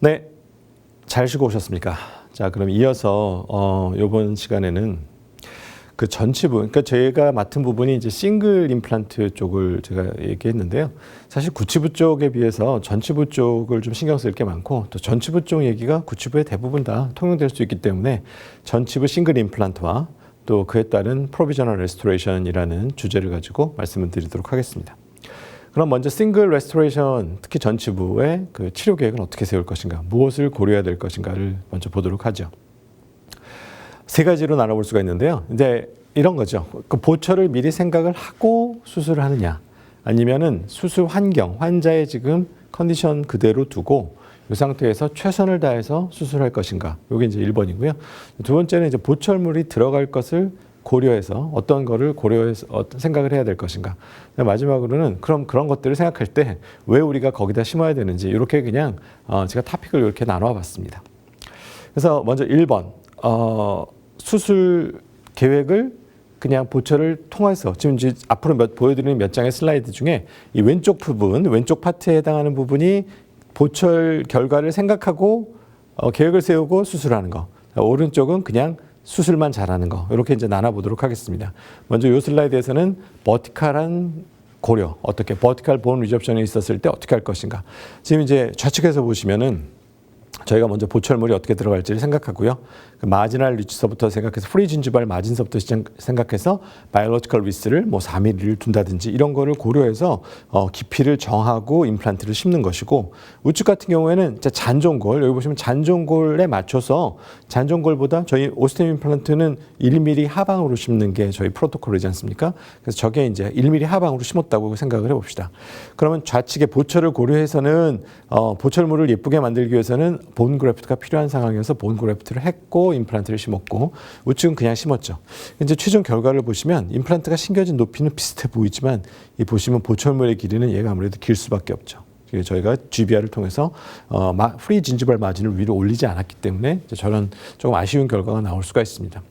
네, 잘 쉬고 오셨습니까? 자, 그럼 이어서 이번 시간에는 그 전치부, 그러니까 제가 맡은 부분이 이제 싱글 임플란트 쪽을 제가 얘기했는데요. 사실 구치부 쪽에 비해서 전치부 쪽을 좀 신경 쓸 게 많고, 또 전치부 쪽 얘기가 구치부의 대부분 다 통용될 수 있기 때문에 전치부 싱글 임플란트와 또 그에 따른 프로비저널 레스토레이션이라는 주제를 가지고 말씀을 드리도록 하겠습니다. 그럼 먼저 싱글 레스토레이션, 특히 전치부의 그 치료 계획은 어떻게 세울 것인가, 무엇을 고려해야 될 것인가를 먼저 보도록 하죠. 세 가지로 나눠볼 수가 있는데요. 이제 이런 거죠. 그 보철을 미리 생각을 하고 수술을 하느냐, 아니면은 수술 환경, 환자의 지금 컨디션 그대로 두고 이 상태에서 최선을 다해서 수술할 것인가. 이게 이제 1번이고요. 두 번째는 이제 보철물이 들어갈 것을 고려해서 어떤 거를 고려해서 어떤 생각을 해야 될 것인가. 마지막으로는 그럼 그런 것들을 생각할 때 왜 우리가 거기다 심어야 되는지, 이렇게 그냥 제가 토픽을 이렇게 나눠 봤습니다. 그래서 먼저 1번 수술 계획을 그냥 보철을 통해서, 지금 이제 앞으로 보여드리는 몇 장의 슬라이드 중에 이 왼쪽 부분, 왼쪽 파트에 해당하는 부분이 보철 결과를 생각하고 계획을 세우고 수술하는 거, 오른쪽은 그냥 수술만 잘하는 거, 이렇게 이제 나눠보도록 하겠습니다. 먼저 이 슬라이드에서는 버티컬한 고려, 어떻게 버티컬 본 리접션이 있었을 때 어떻게 할 것인가. 지금 이제 좌측에서 보시면은 저희가 먼저 보철물이 어떻게 들어갈지를 생각하고요. 그 마지널 리치서부터 생각해서 프리 진주발 마진서부터 생각해서 바이올로지컬 위스를 뭐 4mm를 둔다든지 이런 거를 고려해서 깊이를 정하고 임플란트를 심는 것이고, 우측 같은 경우에는 잔존골, 여기 보시면 잔존골에 맞춰서, 잔존골보다 저희 오스템 임플란트는 1mm 하방으로 심는 게 저희 프로토콜이지 않습니까? 그래서 저게 이제 1mm 하방으로 심었다고 생각을 해봅시다. 그러면 좌측에 보철을 고려해서는 보철물을 예쁘게 만들기 위해서는 본 그래프트가 필요한 상황에서 본 그래프트를 했고 임플란트를 심었고, 우측은 그냥 심었죠. 이제 최종 결과를 보시면 임플란트가 심겨진 높이는 비슷해 보이지만, 이 보시면 보철물의 길이는 얘가 아무래도 길 수밖에 없죠. 저희가 GBR을 통해서 프리 진주발 마진을 위로 올리지 않았기 때문에 저런 조금 아쉬운 결과가 나올 수가 있습니다.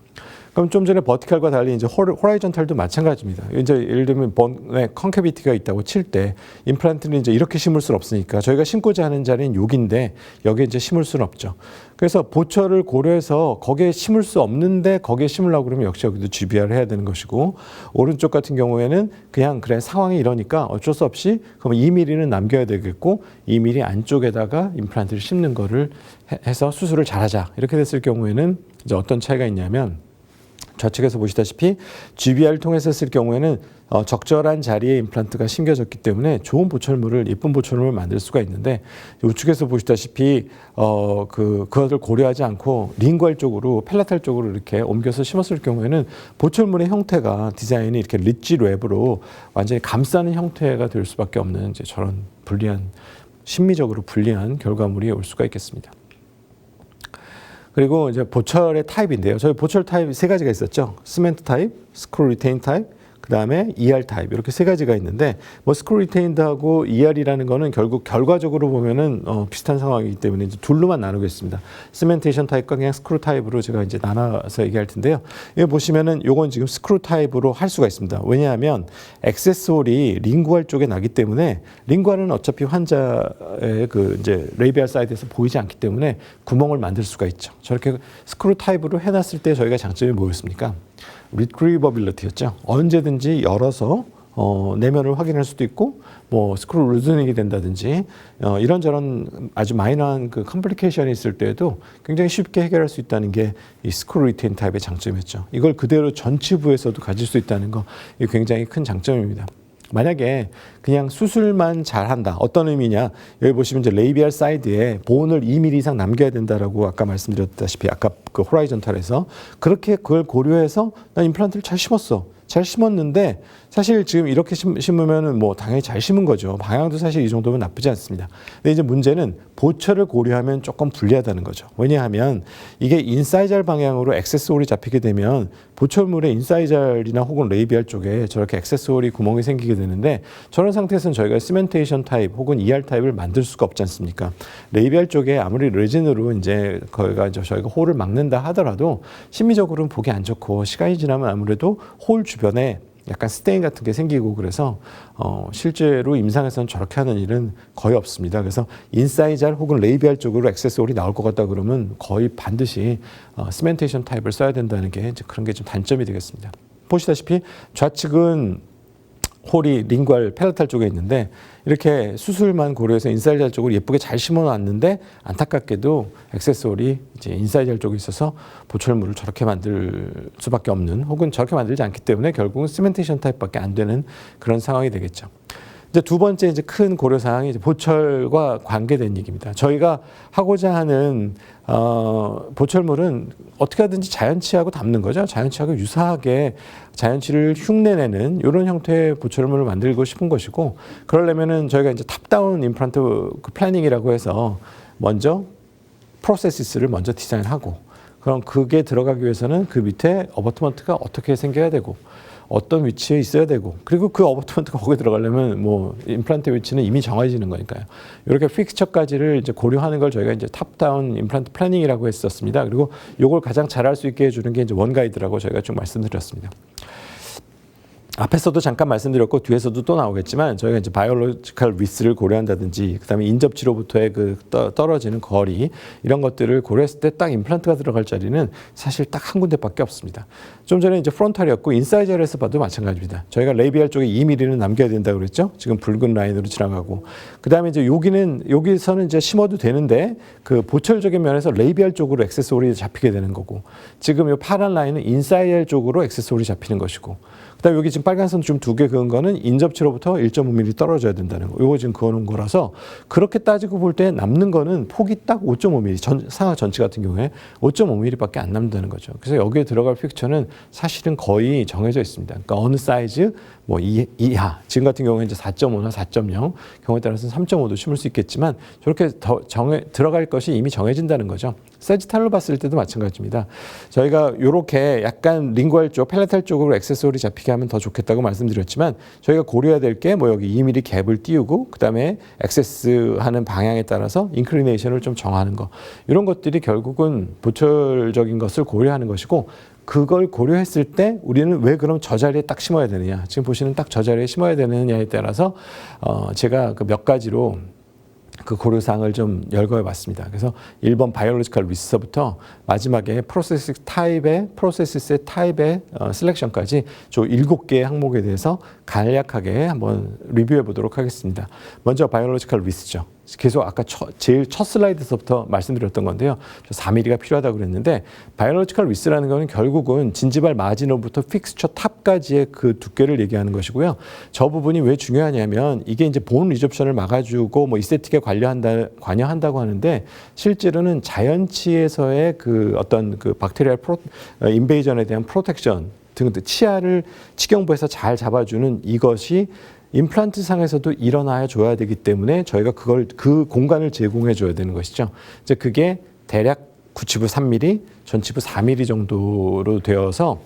그럼 좀 전에 버티컬과 달리 이제 호라이전탈도 마찬가지입니다. 이제 예를 들면 본에 컨케비티가 있다고 칠 때 임플란트는 이제 이렇게 심을 수는 없으니까 저희가 심고자 하는 자리는 여기인데 여기에 이제 심을 수는 없죠. 그래서 보철을 고려해서 거기에 심을 수 없는데 거기에 심으려고 그러면 역시 여기도 GBR을 해야 되는 것이고, 오른쪽 같은 경우에는 그냥 그래 상황이 이러니까 어쩔 수 없이 그럼 2mm는 남겨야 되겠고 2mm 안쪽에다가 임플란트를 심는 거를 해서 수술을 잘하자, 이렇게 됐을 경우에는 이제 어떤 차이가 있냐면, 좌측에서 보시다시피 GBR을 통해서 했을 경우에는 적절한 자리에 임플란트가 심겨졌기 때문에 좋은 보철물을, 예쁜 보철물을 만들 수가 있는데, 우측에서 보시다시피 그것을 고려하지 않고 링괄 쪽으로, 펠라탈 쪽으로 이렇게 옮겨서 심었을 경우에는 보철물의 형태가, 디자인이 이렇게 리지 랩으로 완전히 감싸는 형태가 될 수밖에 없는 이제 저런 불리한, 심미적으로 불리한 결과물이 올 수가 있겠습니다. 그리고 이제 보철의 타입인데요. 저희 보철 타입이 세 가지가 있었죠. 시멘트 타입, 스크루 리테인 타입, 그 다음에 ER 타입, 이렇게 세 가지가 있는데, 뭐 스크루 리테인드하고 ER이라는 거는 결국 결과적으로 보면은 비슷한 상황이기 때문에 이제 둘로만 나누겠습니다. 시멘테이션 타입과 그냥 스크루 타입으로 제가 이제 나눠서 얘기할 텐데요. 여기 보시면은 요건 지금 스크루 타입으로 할 수가 있습니다. 왜냐하면 액세스홀이 링구알 쪽에 나기 때문에, 링구알은 어차피 환자의 그 이제 레이비알 사이드에서 보이지 않기 때문에 구멍을 만들 수가 있죠. 저렇게 스크루 타입으로 해놨을 때 저희가 장점이 뭐였습니까? 리트리버빌리티였죠. 언제든지 열어서 내면을 확인할 수도 있고, 뭐 스크루 루즈닝이 된다든지 이런저런 아주 마이너한 그 컴플리케이션이 있을 때에도 굉장히 쉽게 해결할 수 있다는 게 이 스크루 리테인 타입의 장점이었죠. 이걸 그대로 전치부에서도 가질 수 있다는 거, 이게 굉장히 큰 장점입니다. 만약에 그냥 수술만 잘한다, 어떤 의미냐, 여기 보시면 이제 레이비알 사이드에 본을 2mm 이상 남겨야 된다라고 아까 말씀드렸다시피, 아까 그 호라이전탈에서 그렇게 그걸 고려해서 난 임플란트를 잘 심었어, 잘 심었는데, 사실 지금 이렇게 심으면은 뭐 당연히 잘 심은 거죠. 방향도 사실 이 정도면 나쁘지 않습니다. 근데 이제 문제는 보철을 고려하면 조금 불리하다는 거죠. 왜냐하면 이게 인사이잘 방향으로 액세스홀이 잡히게 되면 보철물의 인사이잘이나 혹은 레이비알 쪽에 저렇게 액세스홀이 구멍이 생기게 되는데, 저런 상태에서는 저희가 시멘테이션 타입 혹은 ER 타입을 만들 수가 없지 않습니까? 레이비알 쪽에 아무리 레진으로 이제 거기가 저희가 홀을 막는다 하더라도 심미적으로는 보기 안 좋고, 시간이 지나면 아무래도 홀 주변에 약간 스테인 같은 게 생기고 그래서 실제로 임상에서는 저렇게 하는 일은 거의 없습니다. 그래서 인사이잘 혹은 레이비알 쪽으로 액세서리 나올 것 같다 그러면 거의 반드시 시멘테이션 타입을 써야 된다는 게 이제 그런 게 좀 단점이 되겠습니다. 보시다시피 좌측은 홀이 링괄 펠라탈 쪽에 있는데 이렇게 수술만 고려해서 인사이잘 쪽으로 예쁘게 잘 심어놨는데 안타깝게도 액세서리 이제 인사이잘 쪽에 있어서 보철물을 저렇게 만들 수밖에 없는 혹은 저렇게 만들지 않기 때문에 결국은 시멘테이션 타입밖에 안 되는 그런 상황이 되겠죠. 이제 두 번째 이제 큰 고려 사항이 이제 보철과 관계된 얘기입니다. 저희가 하고자 하는 보철물은 어떻게 하든지 자연치하고 담는 거죠. 자연치하고 유사하게 자연치를 흉내내는 이런 형태의 보철물을 만들고 싶은 것이고, 그러려면은 저희가 이제 탑다운 임플란트 그 플래닝이라고 해서 먼저 프로세시스를 먼저 디자인하고, 그럼 그게 들어가기 위해서는 그 밑에 어버트먼트가 어떻게 생겨야 되고 어떤 위치에 있어야 되고, 그리고 그 어버트먼트가 거기에 들어가려면 뭐 임플란트 위치는 이미 정해지는 거니까요. 이렇게 픽스처까지를 이제 고려하는 걸 저희가 이제 탑다운 임플란트 플래닝이라고 했었습니다. 그리고 이걸 가장 잘할 수 있게 해주는 게 이제 원가이드라고 저희가 좀 말씀드렸습니다. 앞에서도 잠깐 말씀드렸고 뒤에서도 또 나오겠지만 저희가 이제 바이올로지컬 리스크를 고려한다든지 그다음에 인접 치료부터의 그 떨어지는 거리 이런 것들을 고려했을 때 딱 임플란트가 들어갈 자리는 사실 딱 한 군데밖에 없습니다. 좀 전에 이제 프론탈이었고 인사이저에서 봐도 마찬가지입니다. 저희가 레이비알 쪽에 2mm는 남겨야 된다고 그랬죠. 지금 붉은 라인으로 지나가고, 그다음에 이제 여기서는 이제 심어도 되는데 그 보철적인 면에서 레이비알 쪽으로 액세서리 잡히게 되는 거고, 지금 이 파란 라인은 인사이얼 쪽으로 액세서리 잡히는 것이고, 그다음에 여기 지금 빨간 선 좀 두 개 그은 거는 인접치로부터 1.5mm 떨어져야 된다는 거. 요거 지금 그어놓은 거라서 그렇게 따지고 볼 때 남는 거는 폭이 딱 5.5mm, 상하 전체 같은 경우에 5.5mm밖에 안 남는다는 거죠. 그래서 여기에 들어갈 픽처는 사실은 거의 정해져 있습니다. 그러니까 어느 사이즈, 뭐 이하, 지금 같은 경우에 이제 4.5나 4.0, 경우에 따라서는 3.5도 심을 수 있겠지만 저렇게 들어갈 것이 이미 정해진다는 거죠. 세지탈로 봤을 때도 마찬가지입니다. 저희가 이렇게 약간 링괄 쪽, 펠라탈 쪽으로 액세서리 잡히게 하면 더 좋겠다고 말씀드렸지만 저희가 고려해야 될 게 뭐 여기 2mm 갭을 띄우고 그다음에 액세스하는 방향에 따라서 인클리네이션을 좀 정하는 거, 이런 것들이 결국은 보철적인 것을 고려하는 것이고, 그걸 고려했을 때 우리는 왜 그럼 저 자리에 딱 심어야 되느냐, 지금 보시는 딱 저 자리에 심어야 되느냐에 따라서 제가 그 몇 가지로 그 고려사항을 좀 열거해 봤습니다. 그래서 1번 바이올로지컬 리서부터 마지막에 프로세스 타입의 셀렉션까지 저 7개의 항목에 대해서 간략하게 한번 리뷰해 보도록 하겠습니다. 먼저 바이올로지컬 리스죠. 계속 아까 제일 첫 슬라이드에서부터 말씀드렸던 건데요. 4mm가 필요하다고 그랬는데 바이올로지컬 리스라는 거는 결국은 진지발 마지노부터 픽스처 탑까지의 그 두께를 얘기하는 것이고요. 저 부분이 왜 중요하냐면 이게 이제 본 리접션을 막아주고 뭐 이스테틱에 관여한다고 하는데, 실제로는 자연치에서의 그 어떤 그 박테리얼 인베이전에 대한 프로텍션 등 치아를 치경부에서 잘 잡아주는 이것이 임플란트 상에서도 일어나야 줘야 되기 때문에 저희가 그 공간을 제공해 줘야 되는 것이죠. 이제 그게 대략 구치부 3mm, 전치부 4mm 정도로 되어서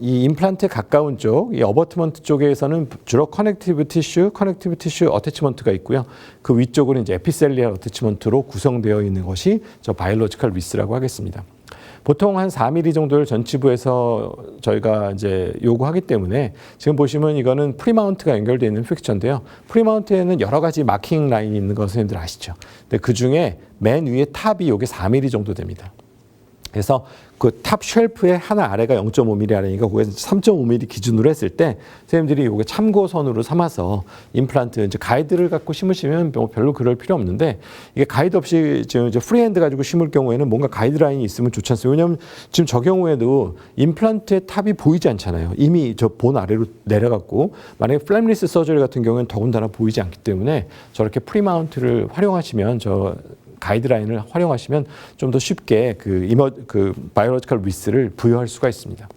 이 임플란트에 가까운 쪽, 이 어버트먼트 쪽에서는 주로 커넥티브 티슈 어태치먼트가 있고요. 그 위쪽으로 이제 에피셀리얼 어태치먼트로 구성되어 있는 것이 저 바이올로지컬 리스라고 하겠습니다. 보통 한 4mm 정도를 전치부에서 저희가 이제 요구하기 때문에 지금 보시면 이거는 프리마운트가 연결되어 있는 픽처인데요. 프리마운트에는 여러 가지 마킹 라인이 있는 거 선생님들 아시죠? 근데 그 중에 맨 위에 탑이 요게 4mm 정도 됩니다. 그래서 그 탑 쉘프의 하나 아래가 0.5mm 아래니까 거기서 3.5mm 기준으로 했을 때 선생님들이 요게 참고선으로 삼아서 임플란트 이제 가이드를 갖고 심으시면 뭐 별로 그럴 필요 없는데, 이게 가이드 없이 지금 이제 프리핸드 가지고 심을 경우에는 뭔가 가이드라인이 있으면 좋지 않습니까? 왜냐하면 지금 저 경우에도 임플란트의 탑이 보이지 않잖아요. 이미 저 본 아래로 내려갔고, 만약에 플랩리스 서저리 같은 경우에는 더군다나 보이지 않기 때문에 저렇게 프리마운트를 활용하시면 가이드라인을 활용하시면 좀 더 쉽게 그 바이올로지컬 리스를 부여할 수가 있습니다.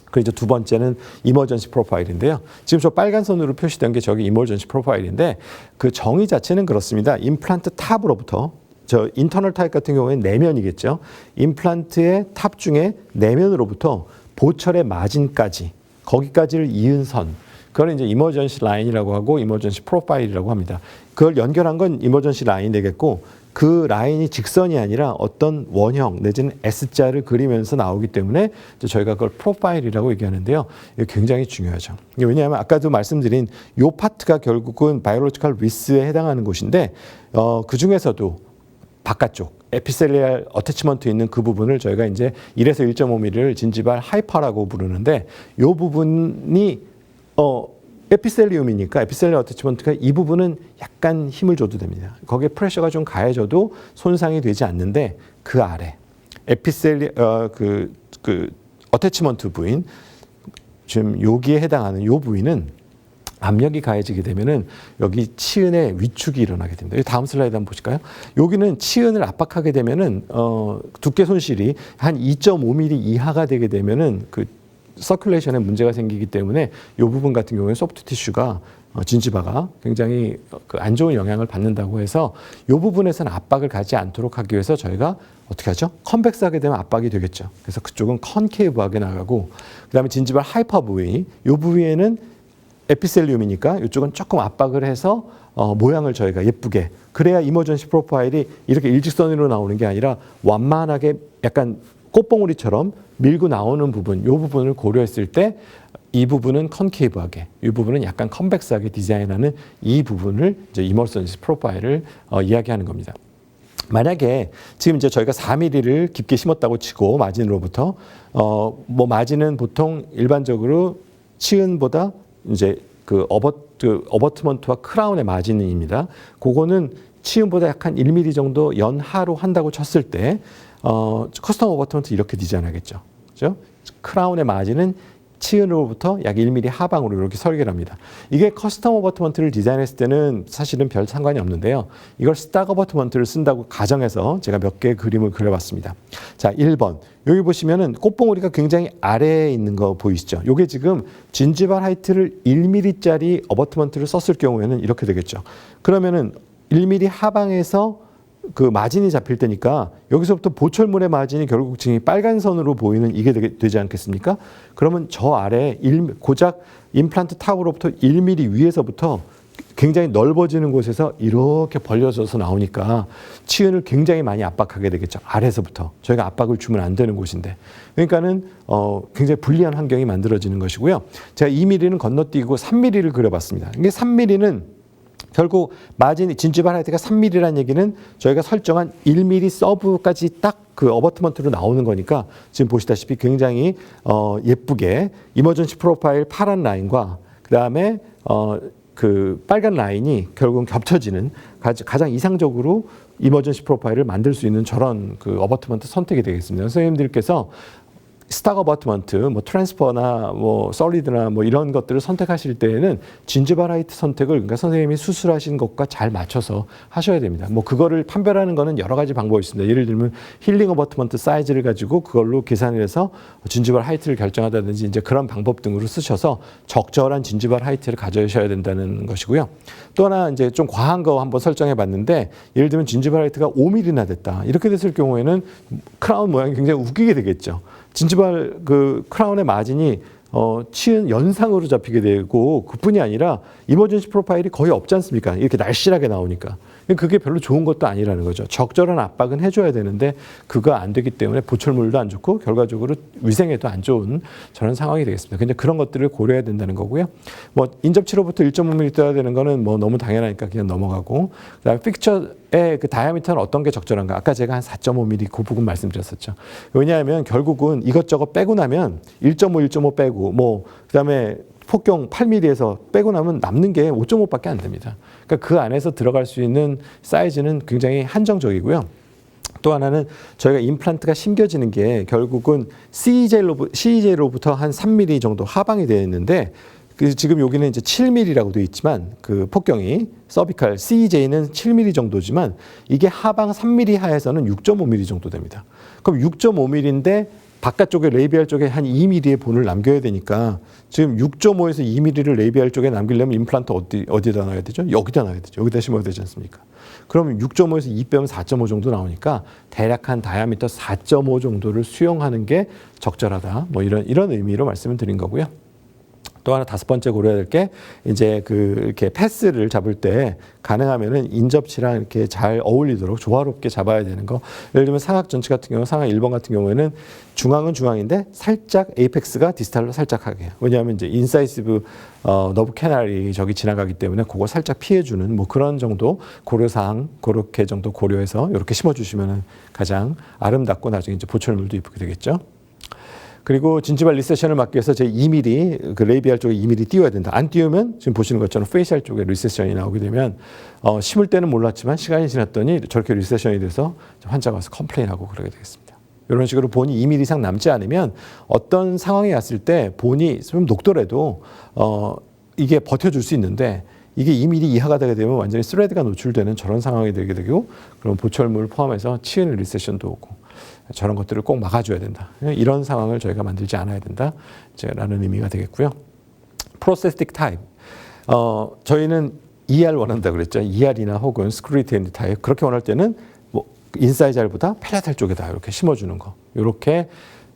그리고 이제 두 번째는 이머전시 프로파일인데요. 지금 저 빨간 선으로 표시된 게 저기 이머전시 프로파일인데, 그 정의 자체는 그렇습니다. 임플란트 탑으로부터 저 인터널 타입 같은 경우에는 내면이겠죠. 임플란트의 탑 중에 내면으로부터 보철의 마진까지, 거기까지를 이은 선, 그걸 이제 이머전시 라인이라고 하고 이머전시 프로파일이라고 합니다. 그걸 연결한 건 이머전시 라인 되겠고 그 라인이 직선이 아니라 어떤 원형 내지는 S자를 그리면서 나오기 때문에 이제 저희가 그걸 프로파일이라고 얘기하는데요. 이게 굉장히 중요하죠. 왜냐하면 아까도 말씀드린 요 파트가 결국은 바이올로지컬 위스에 해당하는 곳인데 그 중에서도 바깥쪽 에피셀리알 어태치먼트 있는 그 부분을 저희가 이제 1에서 1.5mm를 진지발 하이퍼라고 부르는데 이 부분이 에피셀리움이니까 에피셀리알 어태치먼트가 이 부분은 약간 힘을 줘도 됩니다. 거기에 프레셔가 좀 가해져도 손상이 되지 않는데 그 아래 그 어태치먼트 부인 지금 여기에 해당하는 이 부위는 압력이 가해지게 되면은 여기 치은의 위축이 일어나게 됩니다. 다음 슬라이드 한번 보실까요? 여기는 치은을 압박하게 되면은 두께 손실이 한 2.5mm 이하가 되게 되면은 그 서큘레이션에 문제가 생기기 때문에 이 부분 같은 경우에 소프트 티슈가 진지바가 굉장히 안 좋은 영향을 받는다고 해서 이 부분에서는 압박을 가지 않도록 하기 위해서 저희가 어떻게 하죠? 컨벡스하게 되면 압박이 되겠죠. 그래서 그쪽은 컨케이브하게 나가고 그다음에 진지발 하이퍼 부위 이 부위에는 에피셀리움이니까 이쪽은 조금 압박을 해서 모양을 저희가 예쁘게 그래야 이머전시 프로파일이 이렇게 일직선으로 나오는 게 아니라 완만하게 약간 꽃봉오리처럼 밀고 나오는 부분, 이 부분을 고려했을 때 이 부분은 컨케이브하게, 이 부분은 약간 컨벡스하게 디자인하는 이 부분을 이제 이머전시 프로파일을 이야기하는 겁니다. 만약에 지금 이제 저희가 4mm를 깊게 심었다고 치고 마진으로부터 뭐 마진은 보통 일반적으로 치은보다 이제 그 어버트먼트와 크라운의 마진입니다. 그거는 치은보다 약간 1mm 정도 연하로 한다고 쳤을 때 커스텀 어버트먼트 이렇게 디자인하겠죠. 그죠? 크라운의 마진은 치은으로부터 약 1mm 하방으로 이렇게 설계를 합니다. 이게 커스텀 어버트먼트를 디자인했을 때는 사실은 별 상관이 없는데요. 이걸 스탁 어버트먼트를 쓴다고 가정해서 제가 몇 개의 그림을 그려봤습니다. 자, 1번. 여기 보시면은 꽃봉오리가 굉장히 아래에 있는 거 보이시죠? 이게 지금 진지발 하이트를 1mm짜리 어버트먼트를 썼을 경우에는 이렇게 되겠죠. 그러면은 1mm 하방에서 그 마진이 잡힐 때니까 여기서부터 보철물의 마진이 결국 지금 빨간 선으로 보이는 이게 되지 않겠습니까? 그러면 저 아래 고작 임플란트 탑으로부터 1mm 위에서부터 굉장히 넓어지는 곳에서 이렇게 벌려져서 나오니까 치은을 굉장히 많이 압박하게 되겠죠. 아래서부터 저희가 압박을 주면 안 되는 곳인데 그러니까는 굉장히 불리한 환경이 만들어지는 것이고요. 제가 2mm는 건너뛰고 3mm를 그려봤습니다. 이게 3mm는 결국 마진이 진지발 하이트가 3mm라는 얘기는 저희가 설정한 1mm 서브까지 딱 그 어버트먼트로 나오는 거니까 지금 보시다시피 굉장히 예쁘게 이머전시 프로파일 파란 라인과 그다음에 그 빨간 라인이 결국은 겹쳐지는 가장 이상적으로 이머전시 프로파일을 만들 수 있는 저런 그 어버트먼트 선택이 되겠습니다. 선생님들께서 스탁 어버트먼트, 뭐 트랜스퍼나 뭐 솔리드나 뭐 이런 것들을 선택하실 때에는 진지발 하이트 선택을 그러니까 선생님이 수술하신 것과 잘 맞춰서 하셔야 됩니다. 뭐 그거를 판별하는 거는 여러 가지 방법이 있습니다. 예를 들면 힐링 어버트먼트 사이즈를 가지고 그걸로 계산을 해서 진지발 하이트를 결정하다든지 이제 그런 방법 등으로 쓰셔서 적절한 진지발 하이트를 가져셔야 된다는 것이고요. 또 하나 이제 좀 과한 거 한번 설정해 봤는데 예를 들면 진지발 하이트가 5mm나 됐다. 이렇게 됐을 경우에는 크라운 모양이 굉장히 웃기게 되겠죠. 진지발 그 크라운의 마진이 치은 연상으로 잡히게 되고 그뿐이 아니라 이머전시 프로파일이 거의 없지 않습니까? 이렇게 날씬하게 나오니까. 그게 별로 좋은 것도 아니라는 거죠. 적절한 압박은 해줘야 되는데 그거 안 되기 때문에 보철물도 안 좋고 결과적으로 위생에도 안 좋은 저런 상황이 되겠습니다. 근데 그런 것들을 고려해야 된다는 거고요. 뭐 인접치로부터 1.5mm 떠야 되는 거는 뭐 너무 당연하니까 그냥 넘어가고 그다음에 픽처의 그 다이아미터는 어떤 게 적절한가? 아까 제가 한 4.5mm 그 부분 말씀드렸었죠. 왜냐하면 결국은 이것저것 빼고 나면 1.5, 1.5 빼고 뭐 그다음에 폭경 8mm에서 빼고 나면 남는 게 5.5밖에 안 됩니다. 그러니까 그 안에서 들어갈 수 있는 사이즈는 굉장히 한정적이고요. 또 하나는 저희가 임플란트가 심겨지는 게 결국은 CEJ로부터 한 3mm 정도 하방이 되어 있는데 지금 여기는 이제 7mm라고 되어 있지만 그 폭경이 서비칼 CEJ는 7mm 정도지만 이게 하방 3mm 하에서는 6.5mm 정도 됩니다. 그럼 6.5mm인데 바깥쪽에 레이비알 쪽에 한 2mm의 본을 남겨야 되니까 지금 6.5에서 2mm를 레이비알 쪽에 남기려면 임플란트 어디다 놔야 되죠? 여기다 놔야 되죠. 여기다 심어야 되지 않습니까? 그러면 6.5에서 2 빼면 4.5 정도 나오니까 대략 한 다이아미터 4.5 정도를 수용하는 게 적절하다. 뭐 이런 의미로 말씀을 드린 거고요. 또 하나 다섯 번째 고려해야 될 게 이제 이렇게 패스를 잡을 때 가능하면은 인접치랑 이렇게 잘 어울리도록 조화롭게 잡아야 되는 거. 예를 들면 상악 전치 같은 경우, 상악 1번 같은 경우에는 중앙은 중앙인데 살짝 에이펙스가 디스탈로 살짝 하게. 왜냐하면 이제 인사이시브 너브 캐날이 저기 지나가기 때문에 그거 살짝 피해주는 뭐 그런 정도 고려사항 그렇게 정도 고려해서 이렇게 심어주시면은 가장 아름답고 나중에 이제 보철물도 이쁘게 되겠죠. 그리고 진지발 리세션을 막기 위해서 제 2mm, 그 레이비알 쪽에 2mm 띄워야 된다. 안 띄우면 지금 보시는 것처럼 페이셜 쪽에 리세션이 나오게 되면 심을 때는 몰랐지만 시간이 지났더니 저렇게 리세션이 돼서 환자가 와서 컴플레인하고 그러게 되겠습니다. 이런 식으로 본이 2mm 이상 남지 않으면 어떤 상황이 왔을 때 본이 좀 녹더라도 이게 버텨줄 수 있는데 이게 2mm 이하가 되게 되면 완전히 스레드가 노출되는 저런 상황이 되게 되고 그럼 보철물 포함해서 치은 리세션도 오고 저런 것들을 꼭 막아줘야 된다. 이런 상황을 저희가 만들지 않아야 된다. 라는 의미가 되겠고요. 프로세스틱 타입. 저희는 ER 원한다 그랬죠. ER이나 혹은 스크루리테인 타입. 그렇게 원할 때는 뭐 인사이잘보다 펠라탈 쪽에다 이렇게 심어주는 거. 이렇게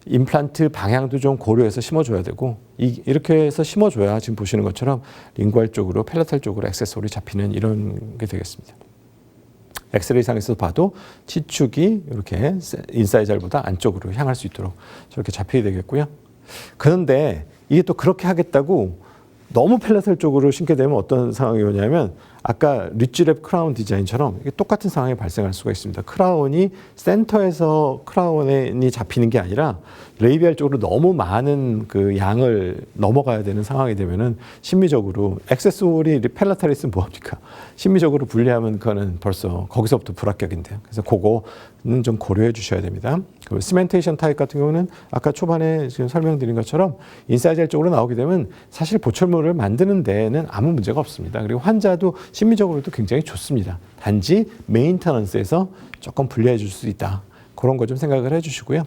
임플란트 방향도 좀 고려해서 심어줘야 되고 이렇게 해서 심어줘야 지금 보시는 것처럼 링구알 쪽으로 펠라탈 쪽으로 액세서리 잡히는 이런 게 되겠습니다. 엑스레이 상에서 봐도 치축이 이렇게 인사이잘보다 안쪽으로 향할 수 있도록 저렇게 잡혀야 되겠고요. 그런데 이게 또 그렇게 하겠다고 너무 펠라탈 쪽으로 심게 되면 어떤 상황이 오냐면 아까 리치랩 크라운 디자인처럼 이게 똑같은 상황이 발생할 수가 있습니다. 크라운이 센터에서 크라운이 잡히는 게 아니라 레이비알 쪽으로 너무 많은 그 양을 넘어가야 되는 상황이 되면은 심미적으로 액세서리 펠라탈리스는 뭐합니까? 심미적으로 분리하면 그거는 벌써 거기서부터 불합격인데요. 그래서 그거는 좀 고려해 주셔야 됩니다. 그리고 시멘테이션 타입 같은 경우는 아까 초반에 지금 설명드린 것처럼 인사이잘 쪽으로 나오게 되면 사실 보철물을 만드는 데는 아무 문제가 없습니다. 그리고 환자도 심미적으로도 굉장히 좋습니다. 단지 메인터넌스에서 조금 불리해 줄 수 있다. 그런 거 좀 생각을 해 주시고요.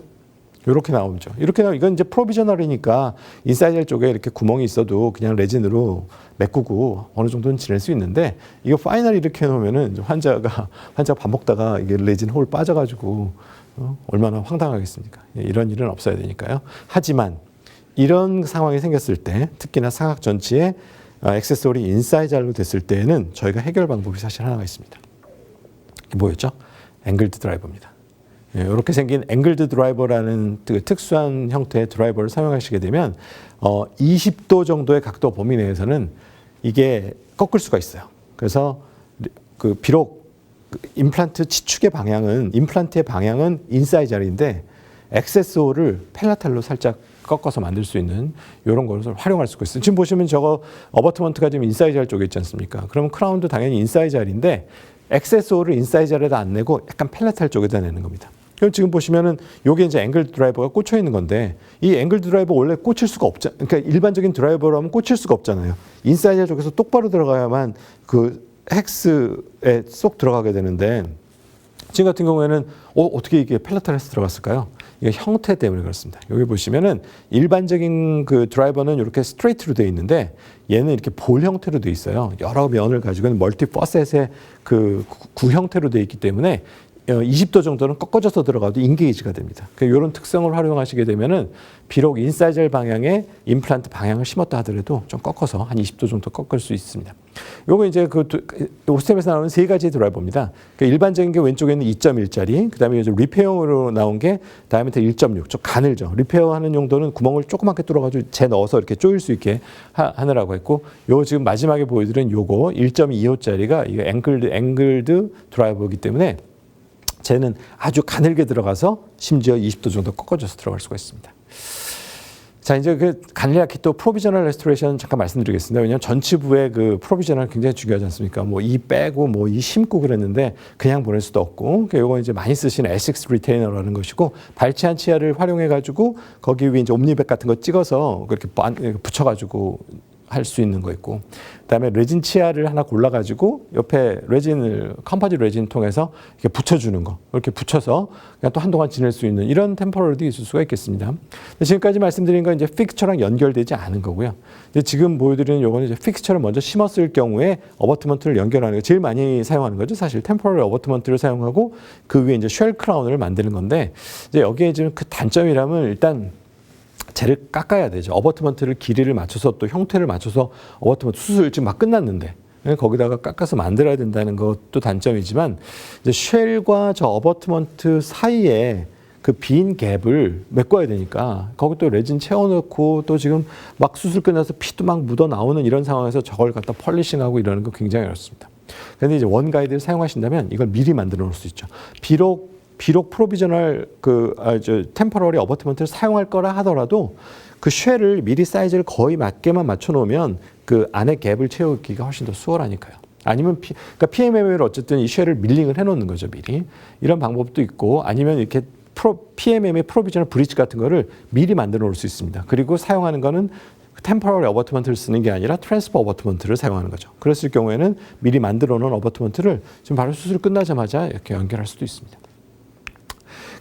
이렇게 나오죠. 이렇게 나오면 이건 이제 프로비저널이니까 인사이드 쪽에 이렇게 구멍이 있어도 그냥 레진으로 메꾸고 어느 정도는 지낼 수 있는데 이거 파이널 이렇게 해놓으면은 환자가 밥 먹다가 이게 레진 홀 빠져가지고 얼마나 황당하겠습니까? 이런 일은 없어야 되니까요. 하지만 이런 상황이 생겼을 때 특히나 상악 전치에 액세서리 인사이잘로 됐을 때에는 저희가 해결 방법이 사실 하나가 있습니다. 뭐였죠? 앵글드 드라이버입니다. 이렇게 생긴 앵글드 드라이버라는 특수한 형태의 드라이버를 사용하시게 되면 20도 정도의 각도 범위 내에서는 이게 꺾을 수가 있어요. 그래서 비록 임플란트 치축의 방향은 임플란트의 방향은 인사이잘인데 액세서리를 펠라탈로 살짝 꺾어서 만들 수 있는 이런 것을 활용할 수가 있어요. 지금 보시면 저거 어버트먼트가 지금 인사이잘 쪽에 있지 않습니까? 그러면 크라운도 당연히 인사이잘인데 액세서리를 인사이잘에다 안 내고 약간 펠라탈 쪽에다 내는 겁니다. 그럼 지금 보시면은 요게 이제 앵글 드라이버가 꽂혀 있는 건데 이 앵글 드라이버 원래 꽂힐 수가 없잖아요. 그러니까 일반적인 드라이버라면 꽂힐 수가 없잖아요. 인사이저 쪽에서 똑바로 들어가야만 그 헥스에 쏙 들어가게 되는데 지금 같은 경우에는 어떻게 이게 펠라탈에서 들어갔을까요? 이게 형태 때문에 그렇습니다. 여기 보시면은 일반적인 그 드라이버는 이렇게 스트레이트로 되어 있는데 얘는 이렇게 볼 형태로 되어 있어요. 여러 면을 가지고 있는 멀티 퍼셋의 그 구 형태로 되어 있기 때문에 20도 정도는 꺾어져서 들어가도 인게이지가 됩니다. 이런 특성을 활용하시게 되면은 비록 인사이절 방향의 임플란트 방향을 심었다 하더라도 좀 꺾어서 한 20도 정도 꺾을 수 있습니다. 요거 이제 그 오스템에서 나오는 세 가지 드라이버입니다. 일반적인 게 왼쪽에는 2.1짜리, 그다음에 이제 리페어로 나온 게 다이아미터 1.6, 좀 가늘죠. 리페어하는 용도는 구멍을 조그맣게 뚫어가지고 재 넣어서 이렇게 조일 수 있게 하느라고 했고, 요 지금 마지막에 보여드린 요거 1.25짜리가 이게 앵글드 드라이버이기 때문에 쟤는 아주 가늘게 들어가서 심지어 20도 정도 꺾어져서 들어갈 수가 있습니다. 자, 이제 그 가늘게 또 프로비저널 레스토레이션 잠깐 말씀드리겠습니다. 왜냐하면 전치부의 그 프로비저널 굉장히 중요하지 않습니까? 뭐 이 빼고 뭐 이 심고 그랬는데 그냥 보낼 수도 없고, 요거 이제 많이 쓰시는 에식스 리테이너라는 것이고, 발치한 치아를 활용해가지고 거기 위에 이제 옴니백 같은 거 찍어서 그렇게 붙여가지고 할 수 있는 거 있고, 그다음에 레진 치아를 하나 골라가지고 옆에 레진을 컴포지 레진 통해서 이렇게 붙여주는 거, 이렇게 붙여서 그냥 또 한동안 지낼 수 있는 이런 템퍼럴도 있을 수가 있겠습니다. 지금까지 말씀드린 건 이제 픽스처랑 연결되지 않은 거고요. 지금 보여드리는 요거는 이제 픽스처를 먼저 심었을 경우에 어버트먼트를 연결하는 거, 제일 많이 사용하는 거죠. 사실 템퍼럴 어버트먼트를 사용하고 그 위에 이제 쉘 크라운을 만드는 건데, 이제 여기에 지금 그 단점이라면 일단 쟤를 깎아야 되죠. 어버트먼트를 길이를 맞춰서 또 형태를 맞춰서 어버트먼트 수술 지금 막 끝났는데 거기다가 깎아서 만들어야 된다는 것도 단점이지만 이제 쉘과 저 어버트먼트 사이에 그 빈 갭을 메꿔야 되니까 거기 또 레진 채워넣고 또 지금 막 수술 끝나서 피도 막 묻어 나오는 이런 상황에서 저걸 갖다 펄리싱하고 이러는 거 굉장히 어렵습니다. 그런데 이제 원 가이드를 사용하신다면 이걸 미리 만들어 놓을 수 있죠. 비록 프로비저널 템퍼러리 어버트먼트를 사용할 거라 하더라도 그 쉘을 미리 사이즈를 거의 맞게만 맞춰 놓으면 그 안에 갭을 채우기가 훨씬 더 수월하니까요. 아니면 그러니까 PMMA를 어쨌든 이 쉘을 밀링을 해 놓는 거죠, 미리. 이런 방법도 있고 아니면 이렇게 PMMA 프로비저널 브릿지 같은 거를 미리 만들어 놓을 수 있습니다. 그리고 사용하는 거는 템퍼러리 어버트먼트를 쓰는 게 아니라 트랜스퍼 어버트먼트를 사용하는 거죠. 그랬을 경우에는 미리 만들어 놓은 어버트먼트를 지금 바로 수술 끝나자마자 이렇게 연결할 수도 있습니다.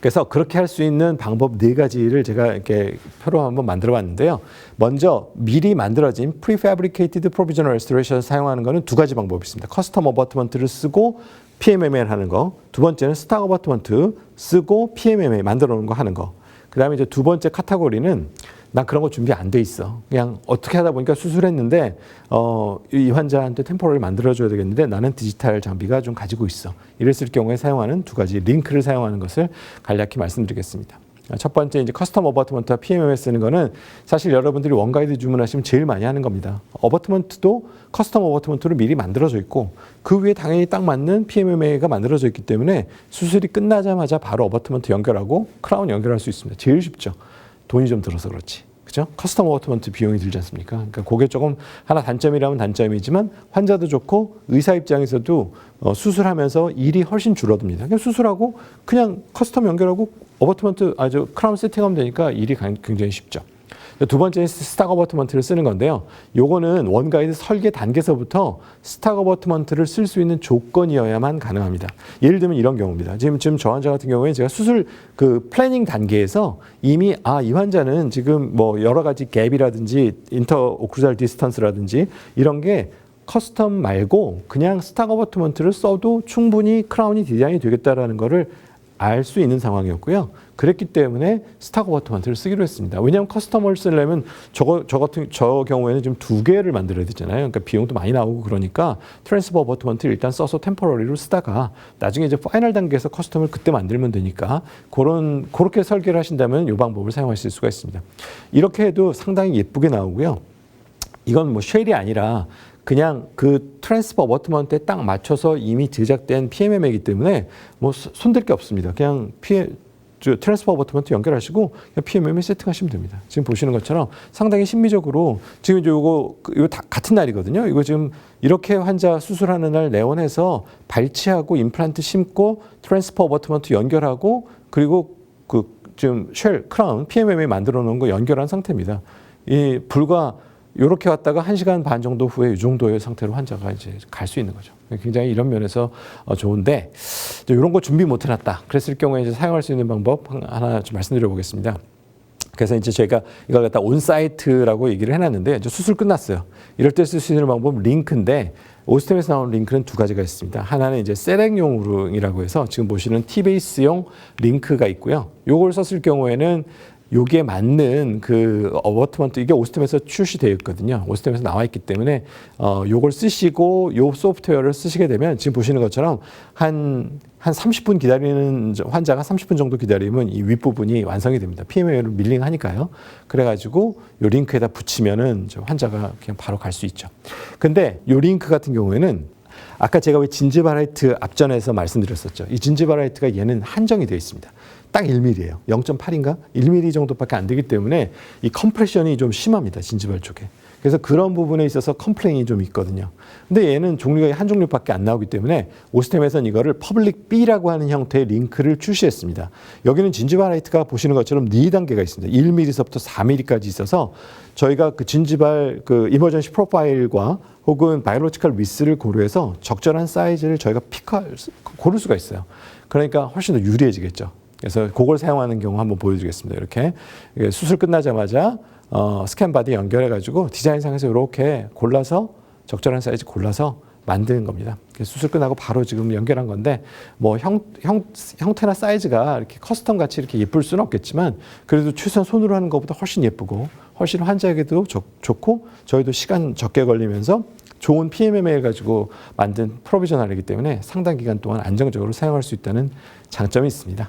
그래서 그렇게 할 수 있는 방법 4가지를 제가 이렇게 표로 한번 만들어 봤는데요. 먼저 미리 만들어진 prefabricated provisional restoration 사용하는 거는 2가지 방법이 있습니다. 커스텀 어버트먼트를 쓰고 PMMA를 하는 거. 두 번째는 스탁 어버트먼트 쓰고 PMMA 만들어 놓은 거 하는 거. 그 다음에 이제 두 번째 카테고리는 난 그런 거 준비 안 돼 있어. 그냥 어떻게 하다 보니까 수술했는데 이 환자한테 템포러를 만들어줘야 되겠는데 나는 디지털 장비가 좀 가지고 있어. 이랬을 경우에 사용하는 2가지 링크를 사용하는 것을 간략히 말씀드리겠습니다. 첫 번째 이제 커스텀 어버트먼트와 PMMA 쓰는 거는 사실 여러분들이 원가이드 주문하시면 제일 많이 하는 겁니다. 어버트먼트도 커스텀 어버트먼트로 미리 만들어져 있고 그 위에 당연히 딱 맞는 PMMA가 만들어져 있기 때문에 수술이 끝나자마자 바로 어버트먼트 연결하고 크라운 연결할 수 있습니다. 제일 쉽죠. 돈이 좀 들어서 그렇지. 그죠? 커스텀 어버트먼트 비용이 들지 않습니까? 그러니까 그게 조금 하나 단점이라면 단점이지만 환자도 좋고 의사 입장에서도 수술하면서 일이 훨씬 줄어듭니다. 그냥 수술하고 그냥 커스텀 연결하고 어버트먼트 크라운 세팅하면 되니까 일이 굉장히 쉽죠. 두 번째는 스탁 어버트먼트를 쓰는 건데요. 요거는 원가이드 설계 단계에서부터 스탁 어버트먼트를 쓸 수 있는 조건이어야만 가능합니다. 예를 들면 이런 경우입니다. 지금 저 환자 같은 경우에 제가 수술 그 플래닝 단계에서 이미 이 환자는 지금 뭐 여러 가지 갭이라든지 인터 오클루잘 디스턴스라든지 이런 게 커스텀 말고 그냥 스탁 어버트먼트를 써도 충분히 크라운이 디자인이 되겠다라는 거를 알 수 있는 상황이었고요. 그랬기 때문에 스탁 어버트먼트를 쓰기로 했습니다. 왜냐하면 커스텀을 쓰려면 저 경우에는 좀 2개를 만들어야 되잖아요. 그러니까 비용도 많이 나오고 그러니까 트랜스퍼 어버트먼트를 일단 써서 템포러리로 쓰다가 나중에 이제 파이널 단계에서 커스텀을 그때 만들면 되니까 그렇게 설계를 하신다면 이 방법을 사용하실 수가 있습니다. 이렇게 해도 상당히 예쁘게 나오고요. 이건 뭐 쉘이 아니라 그냥 그 트랜스퍼 어버트먼트에 딱 맞춰서 이미 제작된 PMMA이기 때문에 뭐 손댈 게 없습니다. 그냥 트랜스퍼 어버트먼트 연결하시고 그냥 PMMA 세팅하시면 됩니다. 지금 보시는 것처럼 상당히 심미적으로 지금 이제 이거 다 같은 날이거든요. 이거 지금 이렇게 환자 수술하는 날 내원해서 발치하고 임플란트 심고 트랜스퍼 어버트먼트 연결하고 그리고 그 지금 쉘 크라운 PMMA 만들어 놓은 거 연결한 상태입니다. 이 불과 이렇게 왔다가 1시간 반 정도 후에 이 정도의 상태로 환자가 이제 갈 수 있는 거죠. 굉장히 이런 면에서 좋은데 이런 거 준비 못 해놨다. 그랬을 경우에 이제 사용할 수 있는 방법 하나 좀 말씀드려 보겠습니다. 그래서 이제 제가 이걸 갖다 온사이트라고 얘기를 해놨는데 이제 수술 끝났어요. 이럴 때 쓸 수 있는 방법은 링크인데 오스템에서 나온 링크는 2가지가 있습니다. 하나는 이제 세렉용이라고 해서 지금 보시는 T-베이스용 링크가 있고요. 요걸 썼을 경우에는 여기에 맞는 그 어버트먼트 이게 오스템에서 출시되어 있거든요. 오스템에서 나와 있기 때문에 요걸 쓰시고 요 소프트웨어를 쓰시게 되면 지금 보시는 것처럼 한 30분 기다리는 환자가 30분 정도 기다리면 이 윗부분이 완성이 됩니다. PMMA를 밀링하니까요. 그래가지고 요 링크에다 붙이면은 환자가 그냥 바로 갈 수 있죠. 근데 요 링크 같은 경우에는 아까 제가 왜 진지바라이트 앞전에서 말씀드렸었죠. 이 진지바라이트가 얘는 한정이 되어 있습니다. 딱 1mm예요. 0.8인가? 1mm 정도밖에 안 되기 때문에 이 컴프레션이 좀 심합니다. 진지발 쪽에. 그래서 그런 부분에 있어서 컴플레인이 좀 있거든요. 근데 얘는 종류가 한 종류밖에 안 나오기 때문에 오스템에서는 이거를 퍼블릭 B라고 하는 형태의 링크를 출시했습니다. 여기는 진지바라이트가 보시는 것처럼 4단계가 있습니다. 1mm서부터 4mm까지 있어서 저희가 그 진지발 그 이머전시 프로파일과 혹은 바이올로지컬 위스를 고려해서 적절한 사이즈를 저희가 고를 수가 있어요. 그러니까 훨씬 더 유리해지겠죠. 그래서 그걸 사용하는 경우 한번 보여드리겠습니다. 이렇게 수술 끝나자마자 스캔 바디 연결해가지고 디자인상에서 이렇게 골라서 적절한 사이즈 골라서 만드는 겁니다. 수술 끝나고 바로 지금 연결한 건데 뭐 형태나 사이즈가 이렇게 커스텀 같이 이렇게 예쁠 수는 없겠지만 그래도 최소한 손으로 하는 것보다 훨씬 예쁘고 훨씬 환자에게도 좋고 저희도 시간 적게 걸리면서 좋은 PMMA를 가지고 만든 프로비저널이기 때문에 상당 기간 동안 안정적으로 사용할 수 있다는 장점이 있습니다.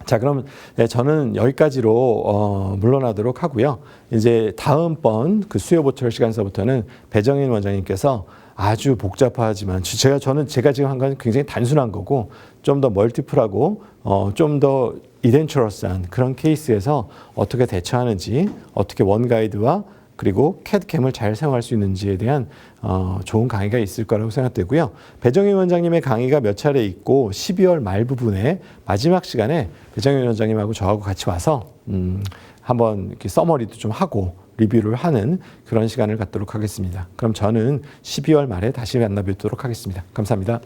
자, 그럼 저는 여기까지로 물러나도록 하고요. 이제 다음번 그 수요 보철 시간서부터는 배정인 원장님께서 아주 복잡하지만 저는 제가 지금 한 건 굉장히 단순한 거고 좀 더 멀티플하고 좀 더 이덴츄러스한 그런 케이스에서 어떻게 대처하는지 어떻게 원가이드와 그리고 CAD/CAM을 잘 사용할 수 있는지에 대한 좋은 강의가 있을 거라고 생각되고요. 배정인 원장님의 강의가 몇 차례 있고 12월 말 부분에 마지막 시간에 배정인 원장님하고 저하고 같이 와서 한번 이렇게 서머리도 좀 하고 리뷰를 하는 그런 시간을 갖도록 하겠습니다. 그럼 저는 12월 말에 다시 만나 뵙도록 하겠습니다. 감사합니다.